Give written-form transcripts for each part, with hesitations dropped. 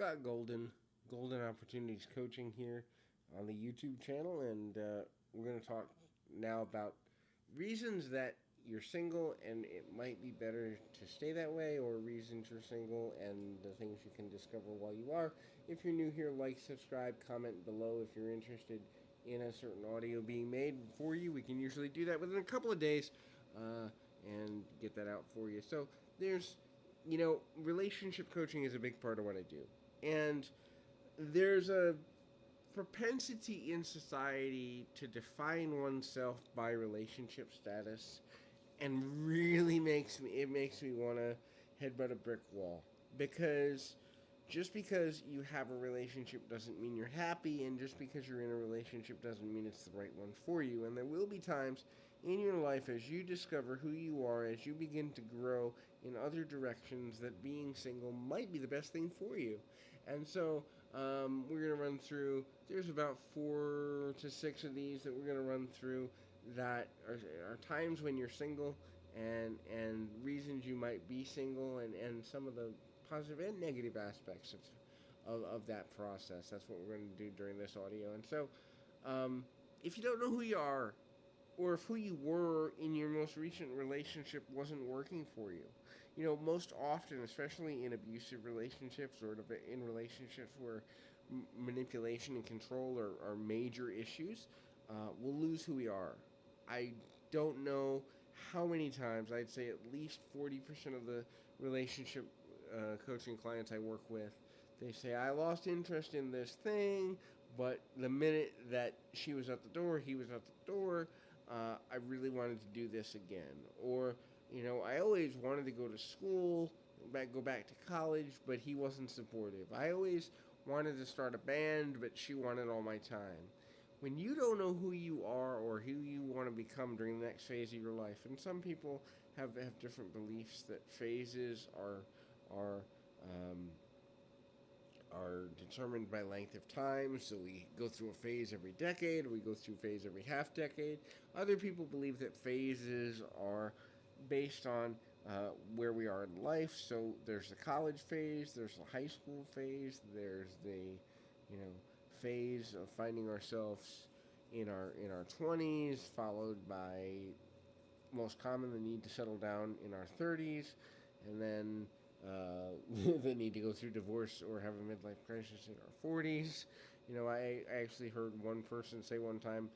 Scott Golden, Golden Opportunities Coaching here on the YouTube channel, and we're going to talk now about reasons that you're single and it might be better to stay that way, or reasons you're single and the things you can discover while you are. If you're new here, like, subscribe, comment below if you're interested in a certain audio being made for you. We can usually do that within a couple of days and get that out for you. So there's relationship coaching is a big part of what I do. And there's a propensity in society to define oneself by relationship status, and really makes me want to headbutt a brick wall, because just because you have a relationship doesn't mean you're happy, and just because you're in a relationship doesn't mean it's the right one for you. And there will be times in your life, as you discover who you are, as you begin to grow in other directions, that being single might be the best thing for you. And so we're going to run through, there's about 4 to 6 of these that we're going to run through that are times when you're single, and reasons you might be single, and some of the positive and negative aspects of that process. That's what we're going to do during this audio. And so if you don't know who you are, or if who you were in your most recent relationship wasn't working for you, most often, especially in abusive relationships or in relationships where manipulation and control are major issues, we'll lose who we are. I don't know how many times, I'd say at least 40% of the relationship coaching clients I work with, they say, I lost interest in this thing, but the minute that she was at the door, he was at the door, I really wanted to do this again. Or, I always wanted to go to school, go back to college, but he wasn't supportive. I always wanted to start a band, but she wanted all my time. When you don't know who you are or who you want to become during the next phase of your life, and some people have different beliefs that phases are are determined by length of time. So we go through a phase every decade, or we go through a phase every half decade. Other people believe that phases are based on where we are in life. So there's the college phase, there's the high school phase, there's the phase of finding ourselves in our 20s, followed by, most common, the need to settle down in our 30s, and then the need to go through divorce or have a midlife crisis in our 40s. I actually heard one person say one time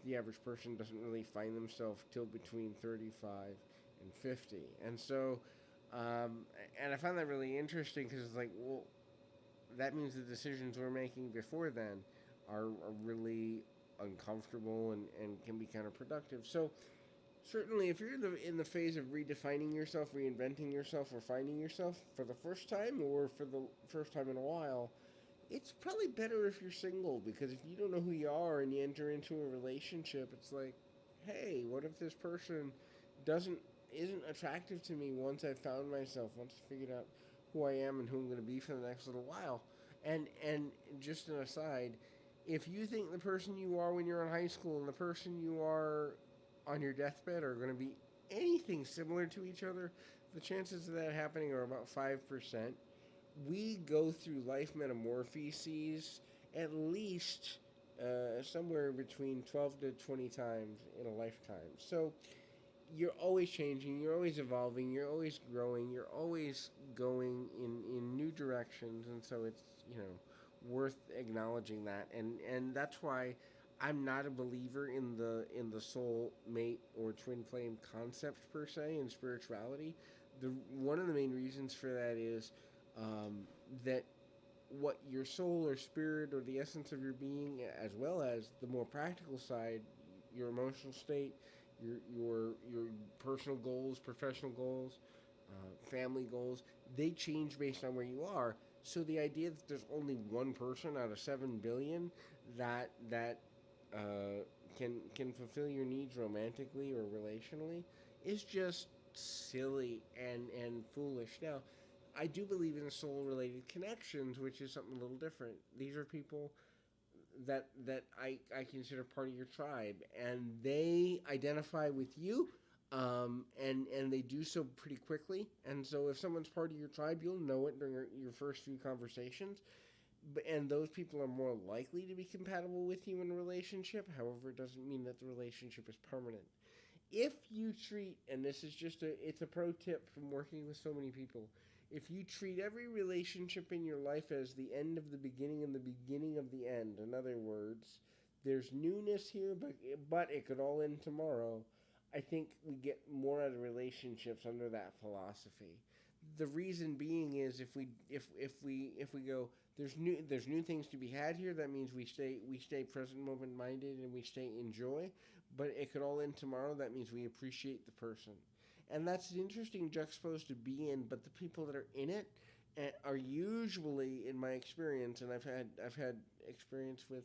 the average person doesn't really find themselves till between 35 and 50. And so, and I found that really interesting, because it's like, well, that means the decisions we're making before then are really uncomfortable and can be counterproductive. So certainly, if you're in the phase of redefining yourself, reinventing yourself, or finding yourself for the first time, or for the first time in a while, it's probably better if you're single, because if you don't know who you are and you enter into a relationship, it's like, hey, what if this person doesn't isn't attractive to me once I've found myself, once I figured out who I am and who I'm going to be for the next little while. And just an aside, if you think the person you are when you're in high school and the person you are on your deathbed are going to be anything similar to each other, the chances of that happening are about 5%. We go through life metamorphoses at least somewhere between 12 to 20 times in a lifetime. So you're always changing, you're always evolving, you're always growing, you're always going in new directions, and so it's worth acknowledging that, and that's why I'm not a believer in the soul mate or twin flame concept per se in spirituality. The one of the main reasons for that is that what your soul or spirit or the essence of your being, as well as the more practical side, your emotional state, your personal goals, professional goals, family goals, they change based on where you are. So the idea that there's only one person out of 7 billion that can fulfill your needs romantically or relationally is just silly and foolish. Now, I do believe in soul related connections, which is something a little different. These are people that I consider part of your tribe, and they identify with you. and they do so pretty quickly. And so if someone's part of your tribe, you'll know it during your first few conversations. And those people are more likely to be compatible with you in a relationship. However, it doesn't mean that the relationship is permanent. If you treat, and this is just it's a pro tip from working with so many people, if you treat every relationship in your life as the end of the beginning and the beginning of the end, in other words, there's newness here, but it could all end tomorrow. I think we get more out of relationships under that philosophy. The reason being is if we go, there's new things to be had here. That means we stay present moment minded and we stay in joy. But it could all end tomorrow. That means we appreciate the person, and that's an interesting juxtaposed to be in. But the people that are in it are usually, in my experience, and I've had experience with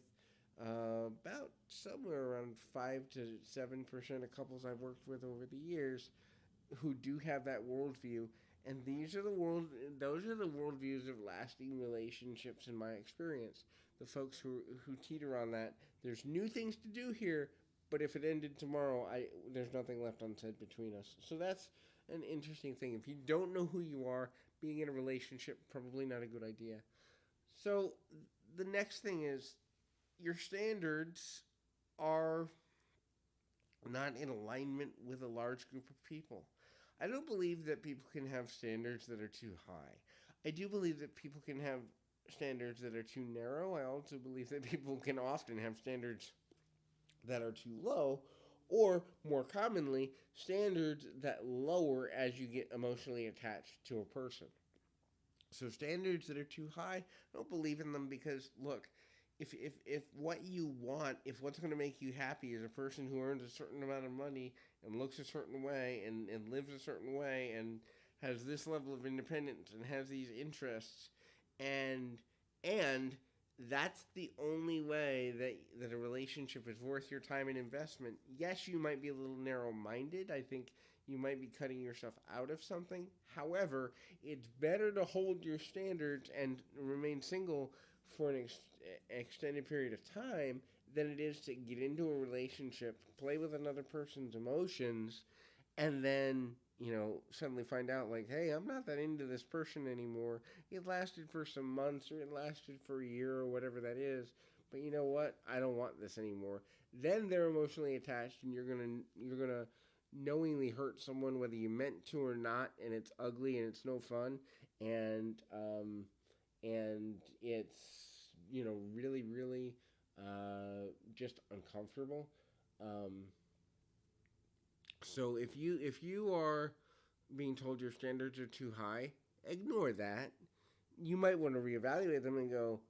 about somewhere around 5 to 7% of couples I've worked with over the years who do have that worldview, and those are the worldviews of lasting relationships in my experience. The folks who teeter on that, there's new things to do here, but if it ended tomorrow, there's nothing left unsaid between us. So that's an interesting thing. If you don't know who you are, being in a relationship probably not a good idea. So the next thing is your standards are not in alignment with a large group of people. I don't believe that people can have standards that are too high. I do believe that people can have standards that are too narrow. I also believe that people can often have standards that are too low, or more commonly, standards that lower as you get emotionally attached to a person. So standards that are too high, I don't believe in them because look, if what you want, if what's going to make you happy is a person who earns a certain amount of money and looks a certain way and lives a certain way and has this level of independence and has these interests and that's the only way that a relationship is worth your time and investment. Yes, you might be a little narrow minded. I think you might be cutting yourself out of something. However, it's better to hold your standards and remain single for an extended period of time than it is to get into a relationship, play with another person's emotions, and then suddenly find out like, hey, I'm not that into this person anymore. It lasted for some months or it lasted for a year or whatever that is, but you know what, I don't want this anymore. Then they're emotionally attached and you're gonna knowingly hurt someone whether you meant to or not, and it's ugly and it's no fun, and it's really really just uncomfortable. um, So if you are being told your standards are too high, ignore that. You might want to reevaluate them and go,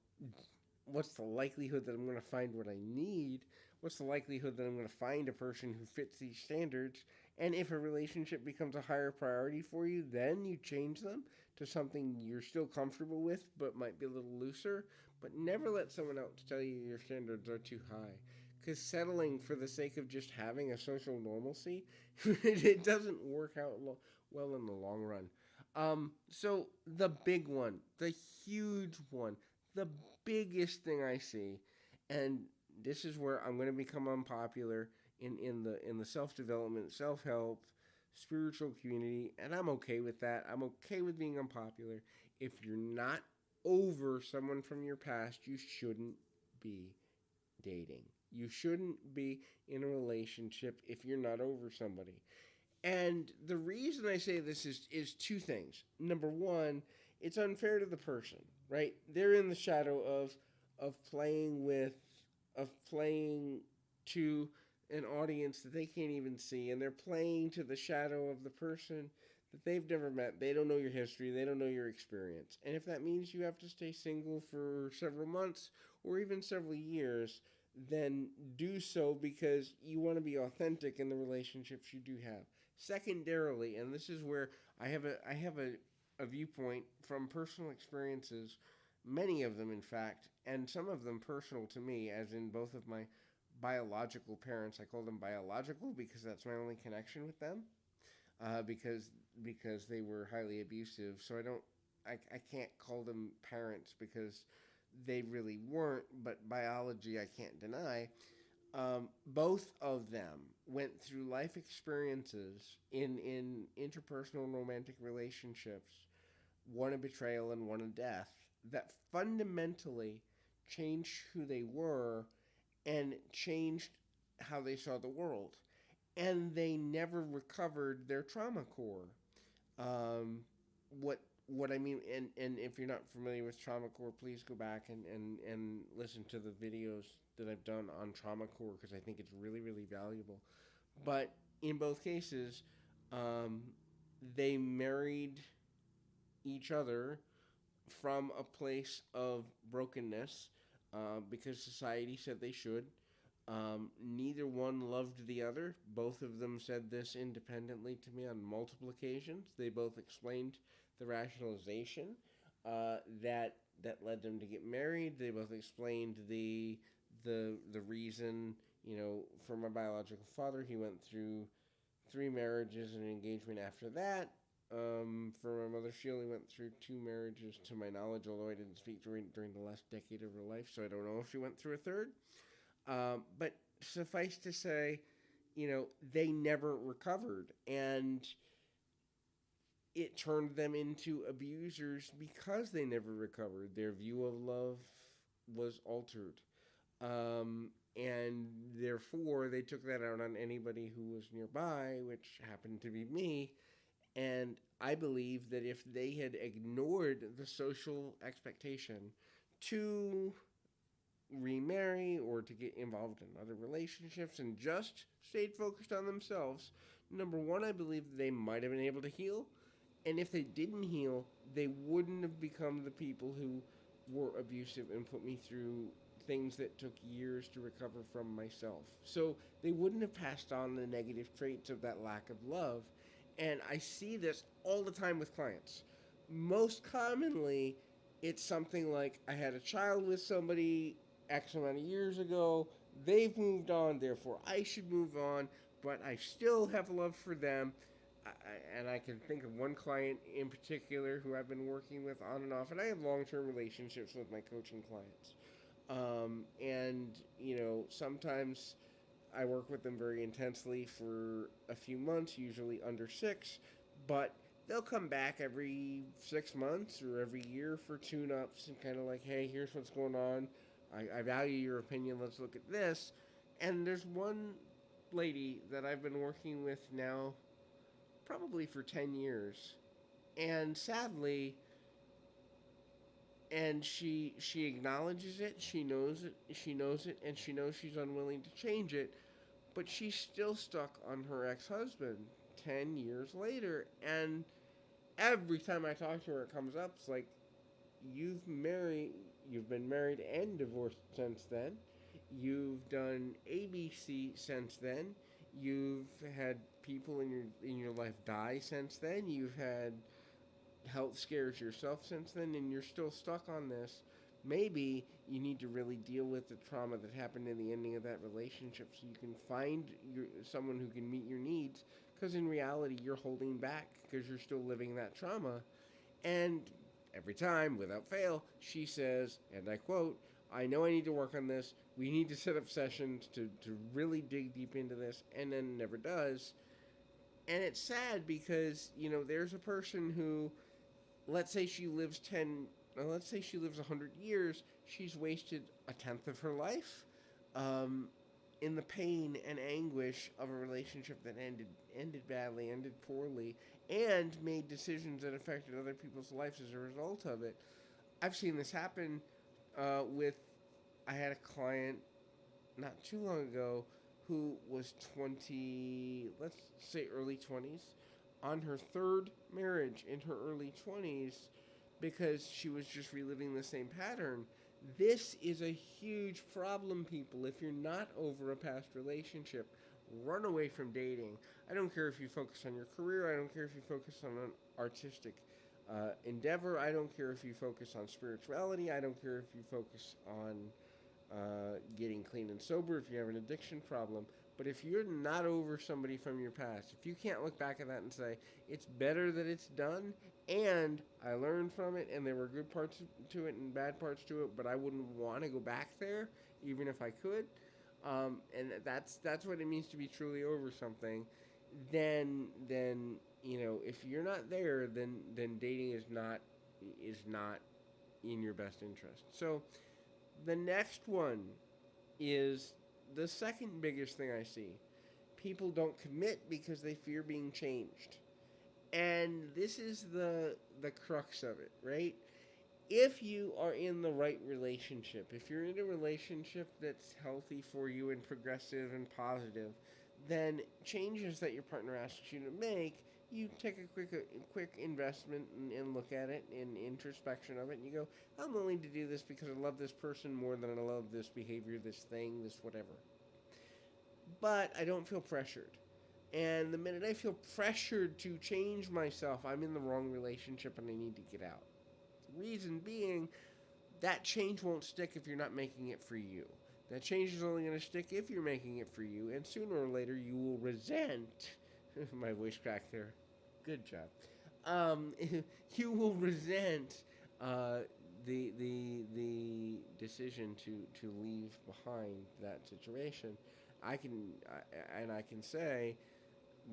what's the likelihood that I'm going to find what I need? What's the likelihood that I'm going to find a person who fits these standards? And if a relationship becomes a higher priority for you, then you change them to something you're still comfortable with but might be a little looser. But never let someone else tell you your standards are too high. Because settling for the sake of just having a social normalcy, it doesn't work out well in the long run. So the big one, the huge one, the biggest thing I see, and this is where I'm going to become unpopular in the self development, self help, spiritual community, and I'm okay with that. I'm okay with being unpopular. If you're not over someone from your past, you shouldn't be dating. You shouldn't be in a relationship if you're not over somebody. And the reason I say this is two things. Number one, it's unfair to the person, right? They're in the shadow of playing with of playing to an audience that they can't even see, and they're playing to the shadow of the person that they've never met. They don't know your history, they don't know your experience. And if that means you have to stay single for several months or even several years, then do so because you want to be authentic in the relationships you do have. Secondarily, and this is where I have a viewpoint from personal experiences, many of them in fact, and some of them personal to me, as in both of my biological parents. I call them biological because that's my only connection with them, because they were highly abusive. So I can't call them parents because they really weren't, but biology I can't deny. Both of them went through life experiences in interpersonal and romantic relationships, one a betrayal and one a death, that fundamentally changed who they were and changed how they saw the world. And they never recovered their trauma core. Um, what I mean, and if you're not familiar with trauma core, please go back and listen to the videos that I've done on trauma core because I think it's really, really valuable. But in both cases, um, they married each other from a place of brokenness because society said they should. Neither one loved the other. Both of them said this independently to me on multiple occasions. They both explained the rationalization that led them to get married. They both explained the reason. For my biological father, he went through three marriages and an engagement after that. For my mother, she only went through two marriages, to my knowledge, although I didn't speak during the last decade of her life, so I don't know if she went through a third. But suffice to say, they never recovered, and it turned them into abusers because they never recovered. Their view of love was altered. And therefore, they took that out on anybody who was nearby, which happened to be me. And I believe that if they had ignored the social expectation to remarry or to get involved in other relationships and just stayed focused on themselves, number one, I believe they might have been able to heal. And if they didn't heal, they wouldn't have become the people who were abusive and put me through things that took years to recover from myself. So they wouldn't have passed on the negative traits of that lack of love. And I see this all the time with clients. Most commonly, it's something like I had a child with somebody X amount of years ago. They've moved on, therefore I should move on, but I still have love for them. And I can think of one client in particular who I've been working with on and off, and I have long-term relationships with my coaching clients. Sometimes I work with them very intensely for a few months, usually under 6, but they'll come back every 6 months or every year for tune-ups and kind of like, hey, here's what's going on. I value your opinion. Let's look at this. And there's one lady that I've been working with now probably for 10 years. And sadly, and she acknowledges it, she knows it, and she knows she's unwilling to change it, but she's still stuck on her ex-husband 10 years later. And every time I talk to her, it comes up. It's like, you've been married and divorced since then. You've done ABC since then. You've had people in your life die since then. You've had health scares yourself since then, and you're still stuck on this. Maybe you need to really deal with the trauma that happened in the ending of that relationship so you can find someone who can meet your needs, because in reality you're holding back because you're still living that trauma. And every time, without fail, she says, and I quote, I know I need to work on this. We need to set up sessions to really dig deep into this, and then never does. And it's sad because, there's a person who, let's say she lives 100 years, she's wasted a tenth of her life in the pain and anguish of a relationship that ended badly, ended poorly, and made decisions that affected other people's lives as a result of it. I've seen this happen I had a client not too long ago who was 20, let's say early 20s, on her third marriage in her early 20s because she was just reliving the same pattern. This is a huge problem, people. If you're not over a past relationship, run away from dating. I don't care if you focus on your career. I don't care if you focus on an artistic endeavor. I don't care if you focus on spirituality. I don't care if you focus on getting clean and sober, if you have an addiction problem. But if you're not over somebody from your past, if you can't look back at that and say, it's better that it's done, and I learned from it, and there were good parts to it and bad parts to it, but I wouldn't want to go back there, even if I could, And that's what it means to be truly over something. Then if you're not there, then dating is not in your best interest. So the next one is the second biggest thing I see. People don't commit because they fear being changed. And this is the crux of it, right? If you are in the right relationship, if you're in a relationship that's healthy for you and progressive and positive, then changes that your partner asks you to make, you take a quick investment and look at it in introspection of it, and you go, I'm willing to do this because I love this person more than I love this behavior, this thing, this whatever. But I don't feel pressured. And the minute I feel pressured to change myself, I'm in the wrong relationship and I need to get out. Reason being, that change won't stick if you're not making it for you. That change is only going to stick if you're making it for you, and sooner or later you will resent. My voice cracked there. Good job. You will resent uh, the decision to leave behind that situation. I can say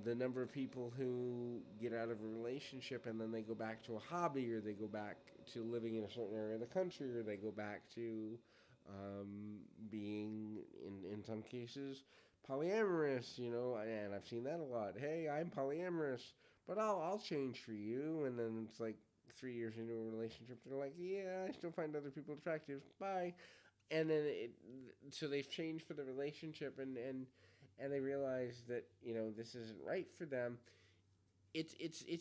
the number of people who get out of a relationship and then they go back to a hobby, or they go back to living in a certain area of the country, or they go back to being in some cases polyamorous, and I've seen that a lot. Hey, I'm polyamorous, but I'll change for you. And then it's like 3 years into a relationship, they're like, yeah, I still find other people attractive. Bye. And then so they've changed for the relationship, and they realize that this isn't right for them. It's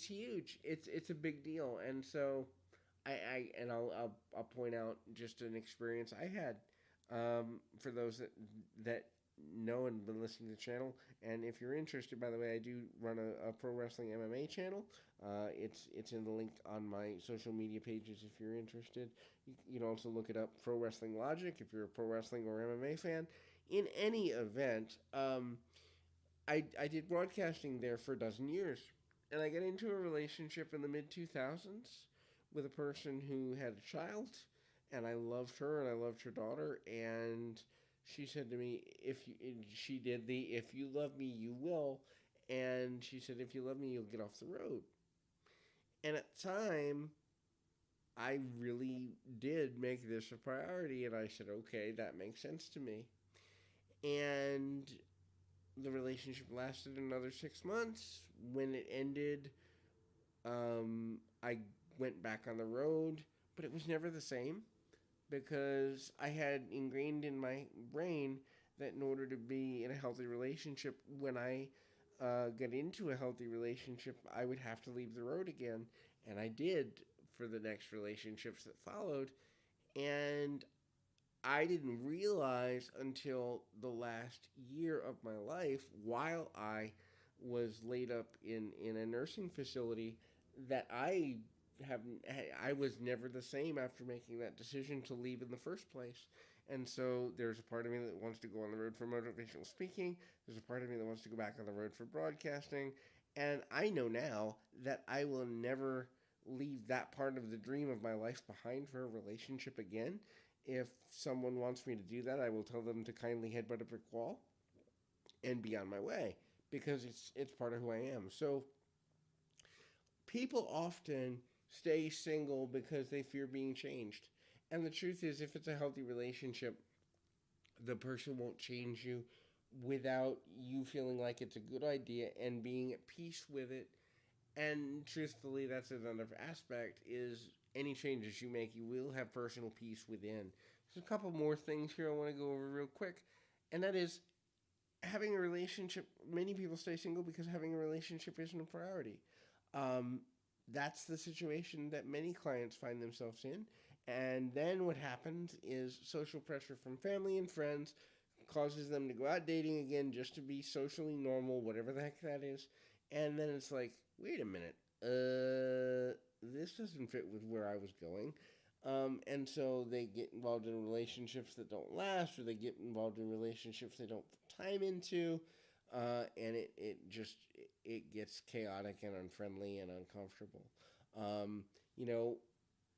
huge. It's a big deal. And so I'll point out just an experience I had, for those that know and been listening to the channel. And if you're interested, by the way, I do run a pro wrestling MMA channel. It's in the link on my social media pages if you're interested. You can also look it up, Pro Wrestling Logic, if you're a pro wrestling or MMA fan. In any event, I did broadcasting there for a dozen years, and I got into a relationship in the mid 2000s with a person who had a child, and I loved her and I loved her daughter. And she said to me, "If you," she did the "If you love me, you will," and she said, "If you love me, you'll get off the road." And at the time, I really did make this a priority, and I said, "Okay, that makes sense to me." And the relationship lasted another 6 months. When it ended, I went back on the road, but it was never the same, because I had ingrained in my brain that in order to be in a healthy relationship, when I got into a healthy relationship, I would have to leave the road again. And I did for the next relationships that followed. And I didn't realize until the last year of my life, while I was laid up in a nursing facility, that have I was never the same after making that decision to leave in the first place. And so there's a part of me that wants to go on the road for motivational speaking. There's a part of me that wants to go back on the road for broadcasting. And I know now that I will never leave that part of the dream of my life behind for a relationship again. If someone wants me to do that, I will tell them to kindly headbutt a brick wall and be on my way, because it's part of who I am. So people often stay single because they fear being changed. And the truth is, if it's a healthy relationship, the person won't change you without you feeling like it's a good idea and being at peace with it. And truthfully, that's another aspect, is any changes you make, you will have personal peace within. There's a couple more things here I want to go over real quick, and that is having a relationship. Many people stay single because having a relationship isn't a priority. Um, that's the situation that many clients find themselves in. And then what happens is social pressure from family and friends causes them to go out dating again just to be socially normal, whatever the heck that is. And then it's like, wait a minute, this doesn't fit with where I was going. And so they get involved in relationships that don't last, or they get involved in relationships they don't put time into, and it gets chaotic and unfriendly and uncomfortable. Um, you know,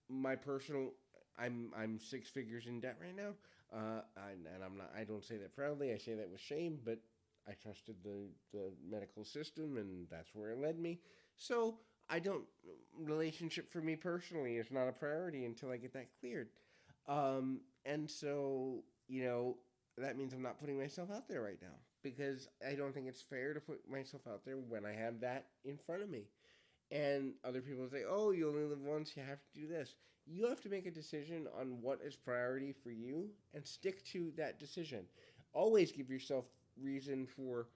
my personal I'm six figures in debt right now, and I'm not. I don't say that proudly. I say that with shame, but I trusted the medical system, and that's where it led me. So I don't. Relationship for me personally is not a priority until I get that cleared. And so that means I'm not putting myself out there right now because I don't think it's fair to put myself out there when I have that in front of me. And other people say, "Oh, you only live once. You have to do this." You have to make a decision on what is priority for you and stick to that decision. Always give yourself reason for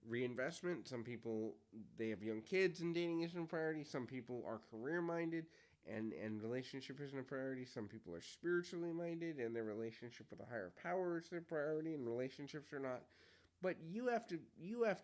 reinvestment. Some people they have young kids and dating isn't a priority. Some people are career minded and relationship isn't a priority. Some people are spiritually minded and their relationship with a higher power is their priority and relationships are not. But you have to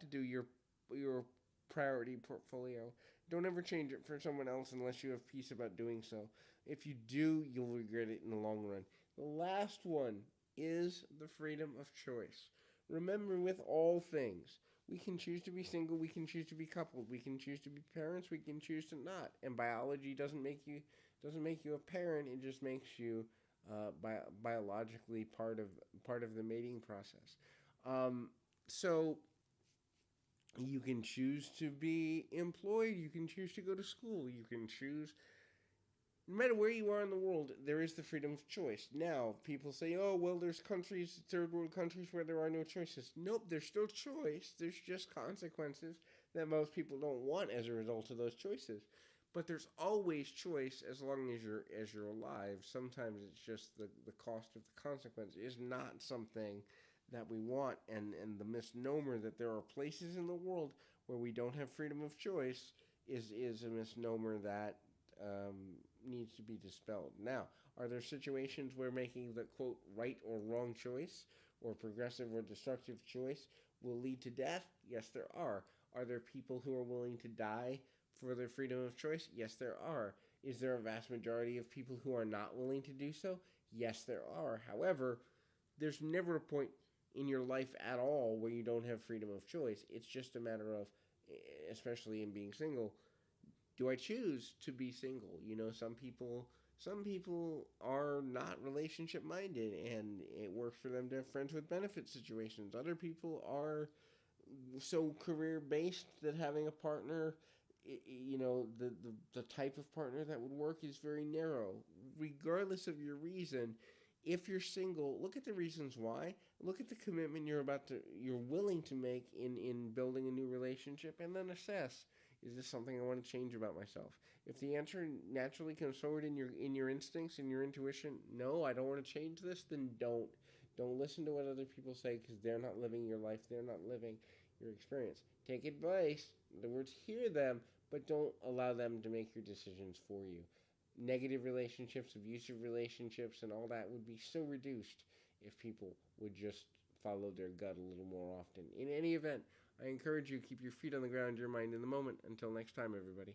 do your priority portfolio. Don't ever change it for someone else unless you have peace about doing so. If you do, you'll regret it in the long run. The last one is the freedom of choice. Remember, with all things, we can choose to be single, we can choose to be coupled, we can choose to be parents, we can choose to not. And biology doesn't make you a parent; it just makes you biologically part of the mating process. So you can choose to be employed, you can choose to go to school, you can choose no matter where you are in the world, there is the freedom of choice. Now, people say, oh, well, there's countries, third world countries, where there are no choices. Nope, there's still choice. There's just consequences that most people don't want as a result of those choices. But there's always choice as long as you're alive. Sometimes it's just the cost of the consequence is not something that we want. And the misnomer that there are places in the world where we don't have freedom of choice is a misnomer that needs to be dispelled. Now, are there situations where making the quote right or wrong choice or progressive or destructive choice will lead to death? Yes, there are. Are there people who are willing to die for their freedom of choice? Yes, there are. Is there a vast majority of people who are not willing to do so? Yes, there are. However, there's never a point in your life at all where you don't have freedom of choice. It's just a matter of, especially in being single, do I choose to be single? Some people are not relationship minded and it works for them to have friends with benefit situations. Other people are so career based that having a partner, the type of partner that would work is very narrow. Regardless of your reason, if you're single, look at the reasons why. Look at the commitment you're willing to make in building a new relationship, and then assess: is this something I want to change about myself? If the answer naturally comes forward in your instincts and your intuition, no, I don't want to change this, then don't listen to what other people say because they're not living your life. They're not living your experience. Take advice. In other words, hear them, but don't allow them to make your decisions for you. Negative relationships, abusive relationships, and all that would be so reduced if people would just follow their gut a little more often. In any event, I encourage you to keep your feet on the ground, your mind in the moment. Until next time, everybody.